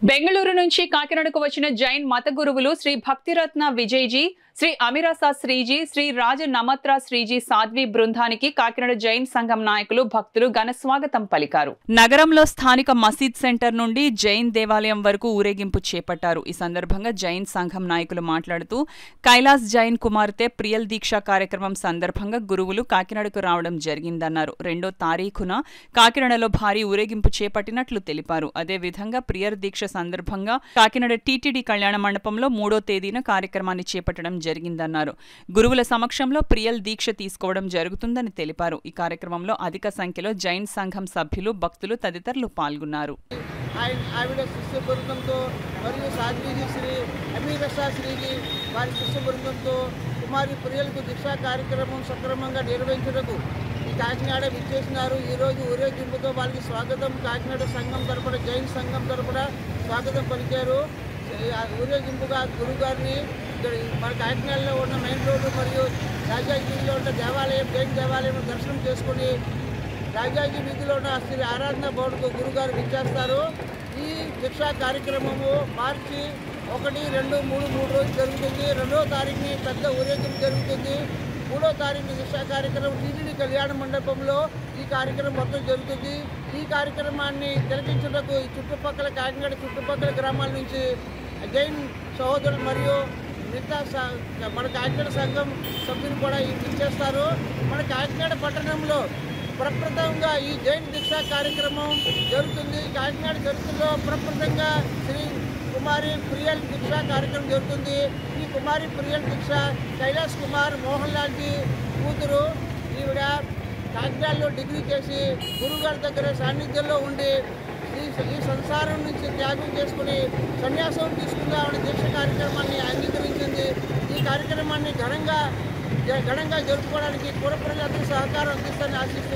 బెంగళూరు నుంచి కాకినాడకు వచ్చిన జైన్ మత గురువులు శ్రీ భక్తిరత్న విజయ్జీ, శ్రీ అమిరాసా శ్రీజీ, శ్రీ రాజ నమత్రా శ్రీజీ సాధ్వి బృందానికి కాకినాడ జైన్ సంఘం నాయకులు భక్తులు ఘన స్వాగతం పలికారు. నగరంలో స్థానిక మసీద్ సెంటర్ నుండి జైన్ దేవాలయం వరకు ఊరేగింపు చేపట్టారు. ఈ సందర్భంగా జైన్ సంఘం నాయకులు మాట్లాడుతూ కైలాస్ జైన్ కుమార్తె ప్రియల్ దీక్ష కార్యక్రమం సందర్భంగా గురువులు కాకినాడకు రావడం జరిగిందన్నారు. 2వ తారీఖున కాకినాడలో భారీ ఊరేగింపు చేపట్టినట్లు తెలిపారు. అదేవిధంగా ప్రియల్ దీక్ష సందర్భంగా కాకినాడ టీటీడీ కళ్యాణ మండపంలో 3వ తేదీన కార్యక్రమాన్ని చేపట్టడం జరిగిందన్నారు. గురువుల సమక్షంలో ప్రియల్ దీక్ష తీసుకోవడం జరుగుతుందని తెలిపారు. ఈ కార్యక్రమంలో అధిక సంఖ్యలో జైన్ సంఘం సభ్యులు, భక్తులు తదితరులు పాల్గొన్నారు. ఆవిడ శిష్య బృందంతో మరియు సాధ్వీజీ శ్రీ అమీరసా శ్రీజీ వారి శిష్య బృందంతో కుమారి ప్రియలకు దీక్షా కార్యక్రమం సక్రమంగా నిర్వహించడానికి ఈ కాకినాడ విచ్చేసినారు. ఈరోజు ఊరేగింపుతో వాళ్ళకి స్వాగతం కాకినాడ సంఘం తరపున జైన్ సంఘం తరపున స్వాగతం పలికారు. ఊరేగింపుగా గురుగారిని మన కాకినాడలో ఉన్న మెయిన్ రోడ్డు మరియు రాజాజీ వీధిలో ఉన్న దేవాలయం జైన్ దేవాలయం దర్శనం చేసుకుని రాజాజీ వీధిలో ఉన్న శ్రీ ఆరాధన బోర్డుకు గురుగారు విచ్చేస్తారు. ఈ దీక్షా కార్యక్రమము మార్చి 1, 2, 3 రోజులు జరుగుతుంది. 2వ తారీఖుని పెద్ద ఊరేగింపు జరుగుతుంది. 3వ తారీఖు దీక్షా కార్యక్రమం టీటీడీ కళ్యాణ మండపంలో ఈ కార్యక్రమం మొత్తం జరుగుతుంది. ఈ కార్యక్రమాన్ని తిలకించుటకు ఈ చుట్టుపక్కల కాకినాడ చుట్టుపక్కల గ్రామాల నుంచి జైన్ సహోదరులు మరియు మిగతా మన కాకినాడ సంఘం సభ్యులు కూడా ఇచ్చేస్తారు. మన కాకినాడ పట్టణంలో ప్రప్రథమంగా ఈ జైన్ దీక్షా కార్యక్రమం జరుగుతుంది. కాకినాడ చరిత్రలో ప్రప్రథంగా శ్రీ కుమారి ప్రియల్ దీక్షా కార్యక్రమం జరుగుతుంది. ఈ కుమారి ప్రియల్ దీక్ష కైలాస్ కుమార్ మోహన్ లాల్జీ కూతురు. ఈవిడ కాకినాడలో డిగ్రీ చేసి గురుగారి దగ్గర సాన్నిధ్యంలో ఉండి ఈ సంసారం నుంచి త్యాగం చేసుకుని సన్యాసం తీసుకుని ఆవిడ దీక్ష కార్యక్రమాన్ని అంగీకరించింది. ఈ కార్యక్రమాన్ని ఘనంగా జరుపుకోవడానికి పూర్వ ప్రజలందరూ సహకారం అందిస్తారని ఆశిస్తూ